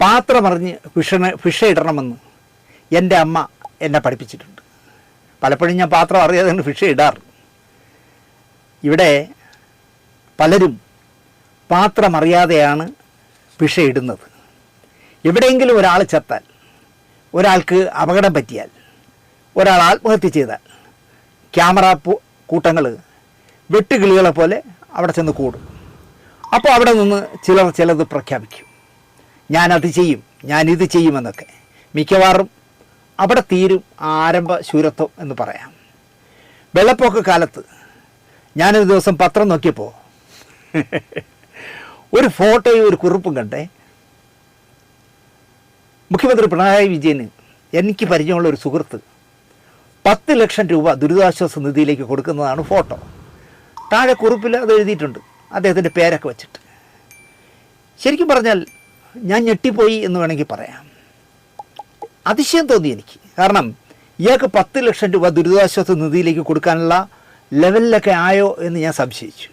പാത്രമറിഞ്ഞ് ഫിഷ ഇടണമെന്ന് എൻ്റെ അമ്മ എന്നെ പഠിപ്പിച്ചിട്ടുണ്ട്. പലപ്പോഴും ഞാൻ പാത്രം അറിയാതെ ഫിഷ ഇടാറ്. ഇവിടെ പലരും പാത്രമറിയാതെയാണ് ഫിഷ ഇടുന്നത്. എവിടെയെങ്കിലും ഒരാൾ ചത്താൽ, ഒരാൾക്ക് അപകടം പറ്റിയാൽ, ഒരാൾ ആത്മഹത്യ ചെയ്താൽ ക്യാമറ കൂട്ടങ്ങൾ വെട്ടുകിളികളെ പോലെ അവിടെ ചെന്ന് കൂടും. അപ്പോൾ അവിടെ നിന്ന് ചിലത് പ്രഖ്യാപിക്കും, ഞാനത് ചെയ്യും, ഞാനിത് ചെയ്യുമെന്നൊക്കെ. മിക്കവാറും അവിടെ തീരും ആരംഭ ശൂരത്വം എന്ന് പറയാം. വെള്ളപ്പൊക്ക കാലത്ത് ഞാനൊരു ദിവസം പത്രം നോക്കിയപ്പോൾ ഒരു ഫോട്ടോയും ഒരു കുറിപ്പും കണ്ടേ. മുഖ്യമന്ത്രി പിണറായി വിജയന് എനിക്ക് പരിചയമുള്ള ഒരു സുഹൃത്ത് 10 ലക്ഷം രൂപ ദുരിതാശ്വാസ നിധിയിലേക്ക് കൊടുക്കുന്നതാണ് ഫോട്ടോ. താഴെ കുറിപ്പിൽ അത് എഴുതിയിട്ടുണ്ട്, അദ്ദേഹത്തിൻ്റെ പേരൊക്കെ വെച്ചിട്ട്. ശരിക്കും പറഞ്ഞാൽ ഞാൻ ഞെട്ടിപ്പോയി എന്ന് വേണമെങ്കിൽ പറയാം. അതിശയം തോന്നി എനിക്ക്. കാരണം ഇയാൾക്ക് 10 ലക്ഷം രൂപ ദുരിതാശ്വാസ നിധിയിലേക്ക് കൊടുക്കാനുള്ള ലെവലിലൊക്കെ ആയോ എന്ന് ഞാൻ സംശയിച്ചു.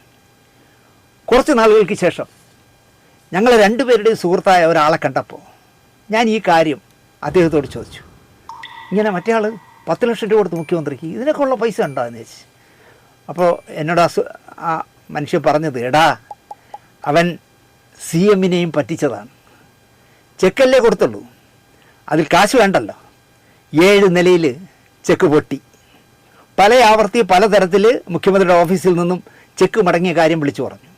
കുറച്ച് നാളുകൾക്ക് ശേഷം ഞങ്ങൾ രണ്ടുപേരുടെയും സുഹൃത്തായ ഒരാളെ കണ്ടപ്പോൾ ഞാൻ ഈ കാര്യം അദ്ദേഹത്തോട് ചോദിച്ചു. ഇങ്ങനെ മറ്റേ ആൾ 10 ലക്ഷം രൂപ കൊടുത്ത് മുഖ്യമന്ത്രിക്ക് ഇതിനൊക്കെ ഉള്ള പൈസ ഉണ്ടോ എന്ന് ചോദിച്ചു. അപ്പോൾ എന്നോട് ആ മനുഷ്യൻ പറഞ്ഞത്, എടാ അവൻ CM-നെയും പറ്റിച്ചതാണ്. ചെക്കല്ലേ കൊടുത്തുള്ളൂ, അതിൽ കാശ് വേണ്ടല്ലോ. 7 നിലയിൽ ചെക്ക് പൊട്ടി. പല ആവർത്തി പലതരത്തിൽ മുഖ്യമന്ത്രിയുടെ ഓഫീസിൽ നിന്നും ചെക്ക് മടങ്ങിയ കാര്യം വിളിച്ചു പറഞ്ഞു.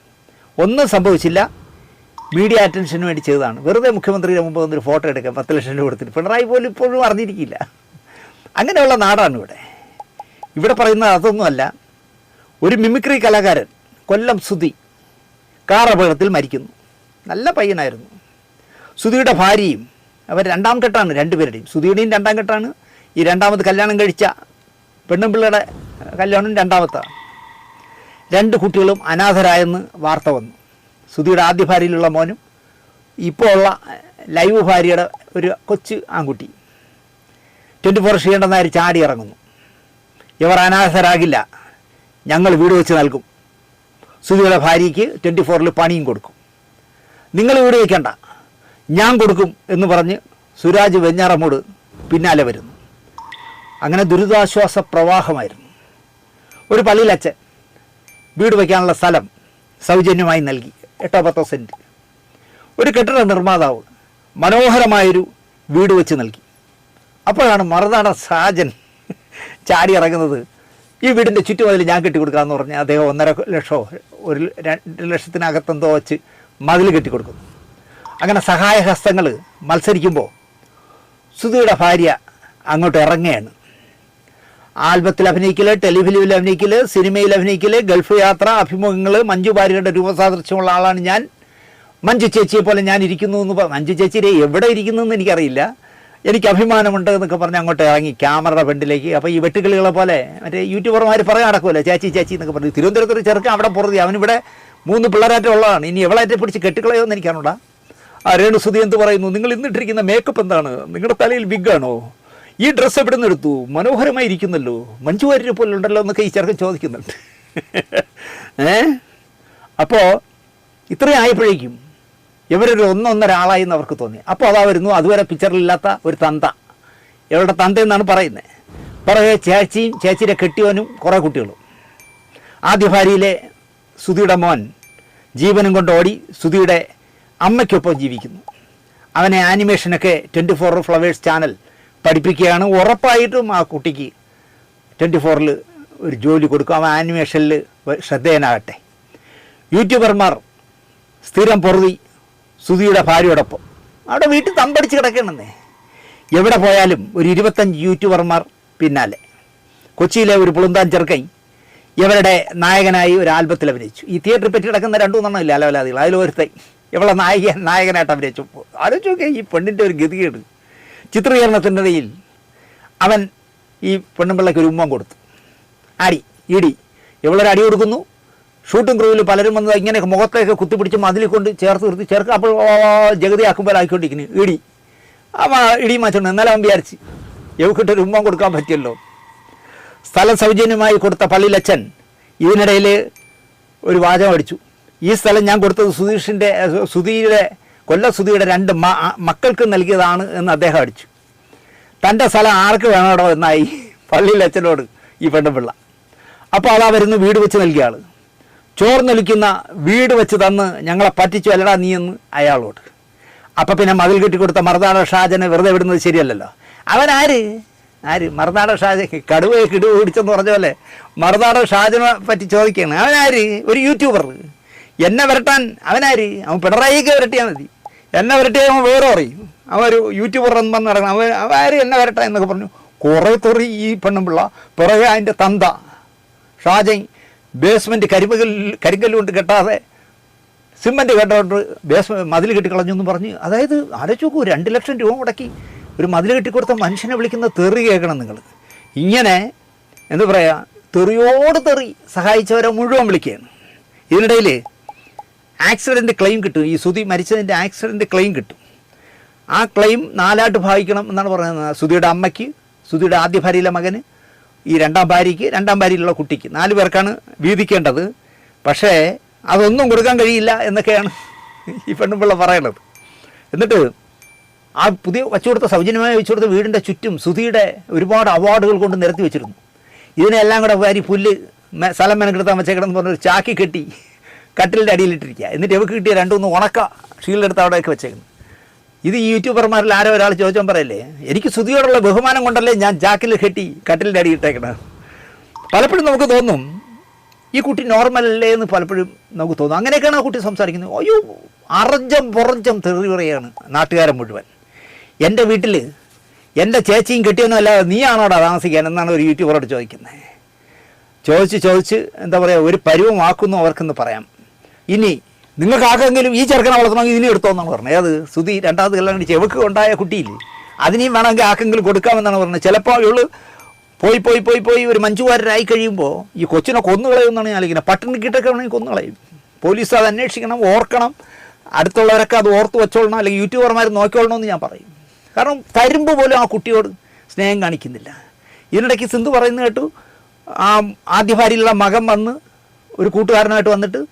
ഒന്നും സംഭവിച്ചില്ല, മീഡിയ അറ്റൻഷന് വേണ്ടി ചെയ്തതാണ്. വെറുതെ മുഖ്യമന്ത്രിയുടെ മുമ്പ് വന്നൊരു ഫോട്ടോ എടുക്കാം 10 ലക്ഷം രൂപ കൊടുത്തിട്ട്. പിണറായി പോലും ഇപ്പോഴും അറിഞ്ഞിരിക്കില്ല. അങ്ങനെയുള്ള നാടാണ് ഇവിടെ. ഇവിടെ പറയുന്നത് അതൊന്നുമല്ല. ഒരു മിമിക്രി കലാകാരൻ കൊല്ലം സുധി കാർ അപകടത്തിൽ മരിക്കുന്നു. നല്ല പയ്യനായിരുന്നു. സുധിയുടെ ഭാര്യയും, അവർ 2ാം ഘട്ടമാണ് രണ്ടുപേരുടെയും. സുധിയുടെയും 2ാം ഘട്ടമാണ്. ഈ രണ്ടാമത് കല്യാണം കഴിച്ച പെണ്ണുമ്പിള്ളയുടെ കല്യാണം 2ാമത്താണ്. 2 കുട്ടികളും അനാഥരായെന്ന് വാർത്ത വന്നു. സുധിയുടെ ആദ്യ ഭാര്യയിലുള്ള മോനും ഇപ്പോൾ ഉള്ള ലൈവ് ഭാര്യയുടെ ഒരു കൊച്ചു ആൺകുട്ടി. 24 ചെയ്യേണ്ടെന്നായി ചാടി ഇറങ്ങുന്നു. ഇവർ അനാഥരാകില്ല, ഞങ്ങൾ വീട് വെച്ച് നൽകും. സുധിയുടെ ഭാര്യയ്ക്ക് 24 പണിയും കൊടുക്കും. നിങ്ങൾ വീട് വയ്ക്കണ്ട, ഞാൻ കൊടുക്കും എന്ന് പറഞ്ഞ് സുരാജ് വെഞ്ഞാറമൂട് പിന്നാലെ വരുന്നു. അങ്ങനെ ദുരിതാശ്വാസ പ്രവാഹമായിരുന്നു. ഒരു പള്ളിയിലച്ഛൻ വീട് വയ്ക്കാനുള്ള സ്ഥലം സൗജന്യമായി നൽകി, 8-10 സെൻറ്റ്. ഒരു കെട്ടിട നിർമ്മാതാവ് മനോഹരമായൊരു വീട് വെച്ച് നൽകി. അപ്പോഴാണ് മറുനാട സാജൻ ചാടി ഇറങ്ങുന്നത്. ഈ വീടിൻ്റെ ചുറ്റുമതിൽ ഞാൻ കെട്ടിക്കൊടുക്കാമെന്ന് പറഞ്ഞ് അദ്ദേഹം 1.5 ലക്ഷമോ 2 ലക്ഷത്തിനകത്തെന്തോ വെച്ച് മതിൽ കെട്ടിക്കൊടുക്കുന്നു. അങ്ങനെ സഹായഹസ്തങ്ങൾ മത്സരിക്കുമ്പോൾ സുധിയുടെ ഭാര്യ അങ്ങോട്ട് ഇറങ്ങുകയാണ്. ആൽബത്തിൽ അഭിനയിക്കൽ, ടെലിഫിലിമിൽ അഭിനയിക്കൽ, സിനിമയിൽ അഭിനയിക്കൽ, ഗൾഫ് യാത്ര, അഭിമുഖങ്ങൾ. മഞ്ജു ഭാര്യയുടെ രൂപസാദൃശ്യമുള്ള ആളാണ് ഞാൻ. മഞ്ജു ചേച്ചിയെ പോലെ ഞാൻ ഇരിക്കുന്നു എന്ന് മഞ്ജു ചേച്ചിയെ എവിടെ ഇരിക്കുന്നു എന്ന് എനിക്കറിയില്ല, എനിക്ക് അഭിമാനമുണ്ട് എന്നൊക്കെ പറഞ്ഞ് അങ്ങോട്ട് ഇറങ്ങി ക്യാമറയുടെ ഫ്രണ്ടിലേക്ക്. അപ്പോൾ ഈ വെട്ടുകിളികളെ പോലെ മറ്റേ യൂട്യൂബർമാർ പറയാൻ നടക്കുമല്ലോ, ചേച്ചി ചേച്ചി എന്നൊക്കെ പറഞ്ഞു. തിരുവനന്തപുരത്തൊരു ചെറുക്കൻ അവിടെ പുറത്തി, അവനിവിടെ 3 പിള്ളേരാറ്റം ഉള്ളതാണ്. ഇനി എവളായിട്ട് പിടിച്ച് കെട്ടിക്കളയോ എന്ന് എനിക്കാണോടാ. ആ രേണുസുതി എന്ത് പറയുന്നു, നിങ്ങൾ ഇന്നിട്ടിരിക്കുന്ന മേക്കപ്പ് എന്താണ്, നിങ്ങളുടെ തലയിൽ വിഗാണോ, ഈ ഡ്രസ്സ് എവിടെ നിന്ന് എടുത്തു, മനോഹരമായി ഇരിക്കുന്നല്ലോ, മഞ്ജു വാര്യരെ പോലെ ഉണ്ടല്ലോ എന്നൊക്കെ ഈ ചെറുക്കൻ ചോദിക്കുന്നുണ്ട്. അപ്പോൾ ഇത്രയും ആയപ്പോഴേക്കും ഇവരൊരു 1-1.5 ആളായി എന്ന് അവർക്ക് തോന്നി. അപ്പോൾ അതാ വരുന്നു അതുവരെ പിക്ചറിലില്ലാത്ത ഒരു തന്ത. ഇവരുടെ തന്ത എന്നാണ് പറയുന്നത്. പുറകെ ചേച്ചിയും ചേച്ചിയുടെ കെട്ടിയവനും കുറേ കുട്ടികളും. ആദ്യ ഭാര്യയിലെ സുധിയുടെ മോൻ ജീവനും കൊണ്ട് ഓടി സുധിയുടെ അമ്മയ്ക്കൊപ്പം ജീവിക്കുന്നു. അവനെ ആനിമേഷനൊക്കെ 24 ഫ്ലവേഴ്സ് ചാനൽ പഠിപ്പിക്കുകയാണ്. ഉറപ്പായിട്ടും ആ കുട്ടിക്ക് 24-ൽ ഒരു ജോലി കൊടുക്കും, അവൻ ആനിമേഷനിൽ ശ്രദ്ധേയനാകട്ടെ. യൂട്യൂബർമാർ സ്ഥിരം പൊറുതി സുധിയുടെ ഭാര്യയോടൊപ്പം അവിടെ വീട്ടിൽ തമ്പടിച്ച് കിടക്കണമെന്നേ. എവിടെ പോയാലും ഒരു 25 യൂട്യൂബർമാർ പിന്നാലെ. കൊച്ചിയിലെ ഒരു പുളുന്താൻ ചെറുക്കൻ ഇവരുടെ നായകനായി ഒരു ആൽബത്തിൽ അഭിനയിച്ചു. ഈ തിയേറ്ററിൽ പറ്റി കിടക്കുന്ന 2-3 ഇല്ല അലവലാദികൾ, അതിലൊരുത്തൈ ഇവളെ നായകനായിട്ട് അഭിനയിച്ചു. ആലോചിച്ച് നോക്കിയാൽ ഈ പെണ്ണിൻ്റെ ഒരു ഗതികേട്. ചിത്രീകരണത്തിനിടയിൽ അവൻ ഈ പെണ്ണുമ്പിള്ളയ്ക്ക് ഒരു ഉമ്മം കൊടുത്തു. ഇടി ഇവളൊരു അടി കൊടുക്കുന്നു. ഷൂട്ടിംഗ് ക്രൂവിൽ പലരും വന്നത് ഇങ്ങനെ മുഖത്തേക്ക് കുത്തിപ്പിടിച്ച് മതിൽ കൊണ്ട് ചേർത്ത് നിർത്തി ചേർക്കുക. അപ്പോൾ ജഗതി ആക്കുമ്പോൾ ആയിക്കൊണ്ടിരിക്കുന്നു ഇടി. അപ്പോൾ ഇടി മാറ്റുണ്ട്. എന്നാലും അവൻ വിചാരിച്ച് എവക്കിട്ടൊരു ഉമ്മം കൊടുക്കാൻ പറ്റിയല്ലോ. സ്ഥലം സൗജന്യമായി കൊടുത്ത പള്ളിയിലച്ഛൻ ഇതിനിടയിൽ ഒരു വാചകം അടിച്ചു. ഈ സ്ഥലം ഞാൻ കൊടുത്തത് സുധീയുടെ കൊല്ലം സുധിയുടെ 2 മക്കൾക്ക് നൽകിയതാണ് എന്ന് അദ്ദേഹം അടിച്ചു. തൻ്റെ സ്ഥലം ആർക്ക് വേണോടോ എന്നായി പള്ളിയിൽ അച്ഛനോട് ഈ പെണ്ണുപിള്ള. അപ്പോൾ അതാ വരുന്നു വീട് വെച്ച് നൽകിയ ആൾ. ചോർന്നൊലിക്കുന്ന വീട് വെച്ച് തന്ന് ഞങ്ങളെ പറ്റിച്ചു അല്ലടാ നീ എന്ന് അയാളോട്. അപ്പം പിന്നെ മതിൽ കെട്ടിക്കൊടുത്ത മറുനാട ഷാജനെ വെറുതെ വിടുന്നത് ശരിയല്ലല്ലോ. അവനാര് മറുനാട ഷാജൻ കടുവയെ കിടുവ പിടിച്ചെന്ന് പറഞ്ഞ പോലെ മറുനാട ഷാജനെ പറ്റി ചോദിക്കുകയാണ്. അവനാര്? ഒരു യൂട്യൂബർ. എന്നെ വരട്ടാൻ അവനാര്? അവൻ പിണറായിക്ക് വരട്ടിയാൽ മതി. എന്നെ വരട്ടിയാൽ അവൻ വേറെ പറയും. അവൻ ഒരു യൂട്യൂബർ എന്ന് പറഞ്ഞ് നടക്കണം. അവര് എന്നെ വരട്ടാൻ എന്നൊക്കെ പറഞ്ഞു. കുറേ തെറി ഈ പെണ്ണുമ്പിള്ള. പിറകെ അതിൻ്റെ തന്ത ഷാജൻ ബേസ്മെൻറ്റ് കരിങ്കല്ല് കൊണ്ട് കെട്ടാതെ സിമെൻറ്റ് കെട്ടോട്ട് മതിൽ കെട്ടിക്കളഞ്ഞു എന്ന് പറഞ്ഞ്. അതായത് ആലോചിച്ച് നോക്കൂ, 2 ലക്ഷം രൂപ മുടക്കി ഒരു മതിൽ കെട്ടിക്കൊടുത്ത മനുഷ്യനെ വിളിക്കുന്ന തെറി കേൾക്കണം നിങ്ങൾ. ഇങ്ങനെ എന്താ പറയുക, തെറിയോട് തെറി സഹായിച്ചവരെ മുഴുവൻ വിളിക്കുകയാണ്. ഇതിനിടയിൽ ആക്സിഡൻറ്റ് ക്ലെയിം കിട്ടും. ഈ സുധി മരിച്ചതിൻ്റെ ആക്സിഡൻറ്റ് ക്ലെയിം കിട്ടും. ആ ക്ലെയിം 4 ആയിട്ട് ഭാഗിക്കണം എന്നാണ് പറയുന്നത്. സുധിയുടെ അമ്മയ്ക്ക്, സുധിയുടെ ആദ്യ ഭാര്യയിലെ മകന്, ഈ 2ാം ഭാര്യയ്ക്ക്, 2ാം ഭാര്യയിലുള്ള കുട്ടിക്ക്, 4 പേർക്കാണ് വീതിക്കേണ്ടത്. പക്ഷേ അതൊന്നും കൊടുക്കാൻ കഴിയില്ല എന്നൊക്കെയാണ് ഈ പെണ്ണുപിള്ള പറയണത്. എന്നിട്ട് ആ പുതിയ വെച്ചുകൊടുത്ത, സൗജന്യമായി വെച്ചുകൊടുത്ത വീടിൻ്റെ ചുറ്റും സുധിയുടെ ഒരുപാട് അവാർഡുകൾ കൊണ്ട് നിരത്തി വെച്ചിരുന്നു. ഇതിനെല്ലാം കൂടെ വാരി പുല്ല് സ്ഥലം മെനക്കെടുത്താൻ വെച്ചേക്കണമെന്ന് പറഞ്ഞൊരു ചാക്കി കെട്ടി കട്ടിലിൻ്റെ അടിയിലിട്ടിരിക്കുക. എന്നിട്ട് എവക്ക് കിട്ടിയ 2-3 ഉണക്ക ഷീൽഡെടുത്ത് അവിടെയൊക്കെ വെച്ചേക്കുന്നു. ഇത് ഈ യൂട്യൂബർമാരിൽ ആരോ ഒരാൾ ചോദിച്ചാൽ പറയല്ലേ, എനിക്ക് സുധിയോടുള്ള ബഹുമാനം കൊണ്ടല്ലേ ഞാൻ ജാക്കിൽ കെട്ടി കട്ടിലിൻ്റെ അടി ഇട്ടേക്കണത്. പലപ്പോഴും നമുക്ക് തോന്നും ഈ കുട്ടി നോർമലല്ലേ എന്ന് പലപ്പോഴും നമുക്ക് തോന്നും. അങ്ങനെയൊക്കെയാണ് ആ കുട്ടി സംസാരിക്കുന്നത്. അയ്യോ, അറഞ്ചം പുറഞ്ചം തെറി പറയുകയാണ് നാട്ടുകാരൻ മുഴുവൻ. എൻ്റെ വീട്ടിൽ എൻ്റെ ചേച്ചിയും കെട്ടിയൊന്നും അല്ലാതെ നീയാണോടാ താമസിക്കാൻ എന്നാണ് ഒരു യൂട്യൂബറോട് ചോദിക്കുന്നത്. ചോദിച്ച് എന്താ പറയുക, ഒരു പരുവമാക്കുന്നു അവർക്കെന്ന് പറയാം. ഇനി നിങ്ങൾക്ക് ആക്കെങ്കിലും ഈ ചെറുക്കനെ വളർത്തണമെങ്കിൽ ഇതിനെ എടുത്തോന്നാണ് പറഞ്ഞത്. ഏത് സുധി 2ാമത് കല്യാണം കഴിച്ച് എവക്ക് ഉണ്ടായ കുട്ടിയില്ലേ, അതിനെയും വേണമെങ്കിൽ ആക്കെങ്കിലും കൊടുക്കാമെന്നാണ് പറഞ്ഞത്. ചിലപ്പോൾ ഇവള് പോയി ഒരു മഞ്ജുവാരരായി കഴിയുമ്പോൾ ഈ കൊച്ചിനെ കൊന്നുകളയുമെന്നാണ് ഞാൻ ആലോചിക്കുന്നത്. പട്ടിണിക്കിട്ടൊക്കെ വേണമെങ്കിൽ കൊന്നുകളയും. പോലീസ് അത് അന്വേഷിക്കണം, ഓർക്കണം. അടുത്തുള്ളവരൊക്കെ അത് ഓർത്ത് വെച്ചോളണം, അല്ലെങ്കിൽ യൂട്യൂബർമാർ നോക്കിക്കൊള്ളണമെന്ന് ഞാൻ പറയും. കാരണം തരുമ്പോൾ പോലും ആ കുട്ടിയോട് സ്നേഹം കാണിക്കുന്നില്ല. ഇതിനിടയ്ക്ക് സിന്ധു പറയുന്നത് കേട്ടു, ആ ആദ്യ ഭാര്യയിലുള്ള മകൻ വന്ന് ഒരു കൂട്ടുകാരനായിട്ട് വന്നിട്ട്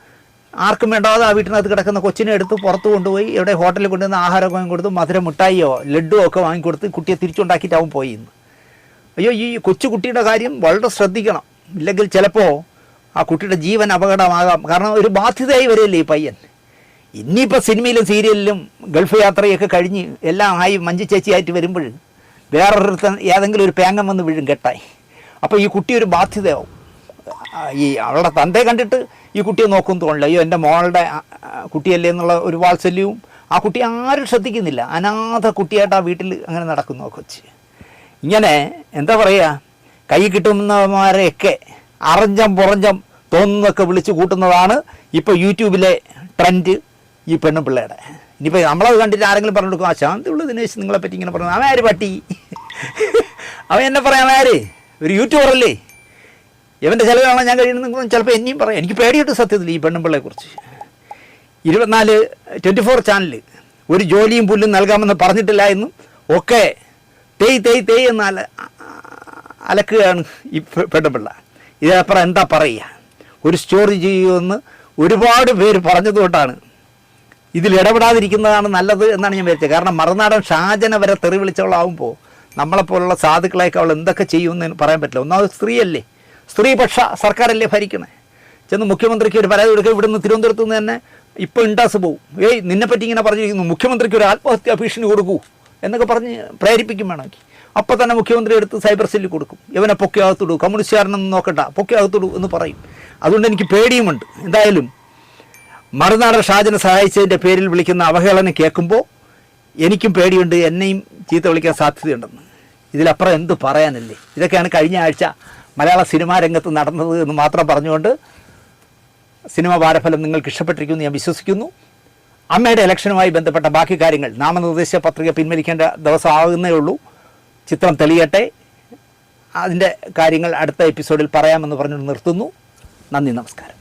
ആർക്കും വേണ്ടാതെ ആ വീട്ടിനകത്ത് കിടക്കുന്ന കൊച്ചിനെ എടുത്ത് പുറത്ത് കൊണ്ടുപോയി എവിടെ ഹോട്ടലിൽ കൊണ്ടുവന്ന് ആഹാരമൊക്കെ വാങ്ങിക്കൊടുത്ത് മധുര മിഠായിയോ ലഡുവോ ഒക്കെ വാങ്ങിക്കൊടുത്ത് കുട്ടിയെ തിരിച്ചുണ്ടാക്കിയിട്ടാവും പോയി എന്ന്. അയ്യോ, ഈ കൊച്ചുകുട്ടിയുടെ കാര്യം വളരെ ശ്രദ്ധിക്കണം. ഇല്ലെങ്കിൽ ചിലപ്പോൾ ആ കുട്ടിയുടെ ജീവൻ അപകടമാകാം. കാരണം ഒരു ബാധ്യതയായി വരില്ലേ ഈ പയ്യൻ. ഇനിയിപ്പോൾ സിനിമയിലും സീരിയലിലും ഗൾഫ് യാത്രയൊക്കെ കഴിഞ്ഞ് എല്ലാം ആയി മഞ്ജു ചേച്ചിയായിട്ട് വരുമ്പോൾ വേറൊരുത്തൻ ഏതെങ്കിലും ഒരു പേങ്ങം വന്ന് വീഴും കെട്ടായി. അപ്പോൾ ഈ കുട്ടി ഒരു ബാധ്യതയാവും. ഈ അവളുടെ തന്തയെ കണ്ടിട്ട് ഈ കുട്ടിയെ നോക്കുമെന്ന് തോന്നില്ല. അയ്യോ, എൻ്റെ മോളുടെ കുട്ടിയല്ലേ എന്നുള്ള ഒരു വാത്സല്യവും ആ കുട്ടി ആരും ശ്രദ്ധിക്കുന്നില്ല. അനാഥ കുട്ടിയായിട്ട് ആ വീട്ടിൽ അങ്ങനെ നടക്കുന്നു ആ കൊച്ച്. ഇങ്ങനെ എന്താ പറയുക, കൈ കിട്ടുന്നവന്മാരെയൊക്കെ അറഞ്ചം പുറഞ്ചം തോന്നുന്നതൊക്കെ വിളിച്ച് കൂട്ടുന്നതാണ് ഇപ്പോൾ യൂട്യൂബിലെ ട്രെൻഡ് ഈ പെണ്ണുപിള്ളയുടെ. ഇനിയിപ്പോൾ നമ്മളത് കണ്ടിട്ട് ആരെങ്കിലും പറഞ്ഞു കൊടുക്കും, ആ ശാന്തിയുള്ള ദിനേശ് നിങ്ങളെപ്പറ്റി ഇങ്ങനെ പറഞ്ഞു, അവൻ ആര് പട്ടി, അവൻ എന്നെ പറയാം, ആര് ഒരു യൂട്യൂബറല്ലേ, ഇവൻ്റെ ചിലവാണ് ഞാൻ കഴിയുന്നത് ചിലപ്പോൾ എന്നെയും പറയാം. എനിക്ക് പേടിയിട്ട് സത്യത്തിൽ ഈ പെണ്ണുപിള്ളയെക്കുറിച്ച്. 24 ചാനൽ ഒരു ജോലിയും പുല്ലും നൽകാമെന്ന് പറഞ്ഞിട്ടില്ല എന്നും ഒക്കെ തേയ് എന്ന് അലക്കുകയാണ് ഈ പെണ്ണുപിള്ള. ഇതിനപ്പുറം എന്താ പറയുക. ഒരു സ്റ്റോറി ചെയ്യുമെന്ന് ഒരുപാട് പേര് പറഞ്ഞതുകൊണ്ടാണ് ഇതിൽ ഇടപെടാതിരിക്കുന്നതാണ് നല്ലത് എന്നാണ് ഞാൻ വിചാരിച്ചത്. കാരണം മറുനാടൻ ഷാജനെ വരെ തെറി വിളിച്ചവളാവുമ്പോൾ നമ്മളെപ്പോലുള്ള സാധുക്കളെയൊക്കെ അവൾ എന്തൊക്കെ ചെയ്യുമെന്ന് പറയാൻ പറ്റില്ല. ഒന്നാമത് സ്ത്രീയല്ലേ, സ്ത്രീപക്ഷ സർക്കാരല്ലേ ഭരിക്കണേ. ചെന്ന് മുഖ്യമന്ത്രിക്ക് ഒരു പരാതി കൊടുക്കുക. ഇവിടുന്ന് തിരുവനന്തപുരത്ത് നിന്ന് തന്നെ ഇപ്പോൾ ഇണ്ടാസ് പോവും. നിന്നെപ്പറ്റി ഇങ്ങനെ പറഞ്ഞിരിക്കുന്നു, മുഖ്യമന്ത്രിക്ക് ഒരു ആത്മഹത്യാ ഭീഷണി കൊടുക്കൂ എന്നൊക്കെ പറഞ്ഞ് പ്രേരിപ്പിക്കും വേണമെങ്കിൽ. അപ്പോൾ തന്നെ മുഖ്യമന്ത്രി എടുത്ത് സൈബർ സെല്ലിൽ കൊടുക്കും. ഇവനെ പൊക്കി അകത്തിടൂ, കമ്മ്യൂണിസ്റ്റുകാരനൊന്നും നോക്കണ്ട, പൊക്കി അകത്തിടൂ എന്ന് പറയും. അതുകൊണ്ട് എനിക്ക് പേടിയുമുണ്ട്. എന്തായാലും മറുനാടൻ ഷാജനെ സഹായിച്ചതിൻ്റെ പേരിൽ വിളിക്കുന്ന അവഹേളനം കേൾക്കുമ്പോൾ എനിക്കും പേടിയുണ്ട്, എന്നെയും ചീത്ത വിളിക്കാൻ സാധ്യതയുണ്ടെന്ന്. ഇതിലപ്പുറം എന്ത് പറയാനല്ലേ. ഇതൊക്കെയാണ് കഴിഞ്ഞ ആഴ്ച മലയാള സിനിമാ രംഗത്ത് നടന്നത് എന്ന് മാത്രം പറഞ്ഞുകൊണ്ട് സിനിമ വാരഫലം നിങ്ങൾക്ക് ഇഷ്ടപ്പെട്ടിരിക്കുമെന്ന് ഞാൻ വിശ്വസിക്കുന്നു. അമ്മയുടെ ഇലക്ഷനുമായി ബന്ധപ്പെട്ട ബാക്കി കാര്യങ്ങൾ നാമനിർദ്ദേശ പത്രിക പിൻവലിക്കേണ്ട ദിവസം ആകുന്നേ ഉള്ളൂ. ചിത്രം തെളിയട്ടെ, അതിൻ്റെ കാര്യങ്ങൾ അടുത്ത എപ്പിസോഡിൽ പറയാമെന്ന് പറഞ്ഞു നിർത്തുന്നു. നന്ദി, നമസ്കാരം.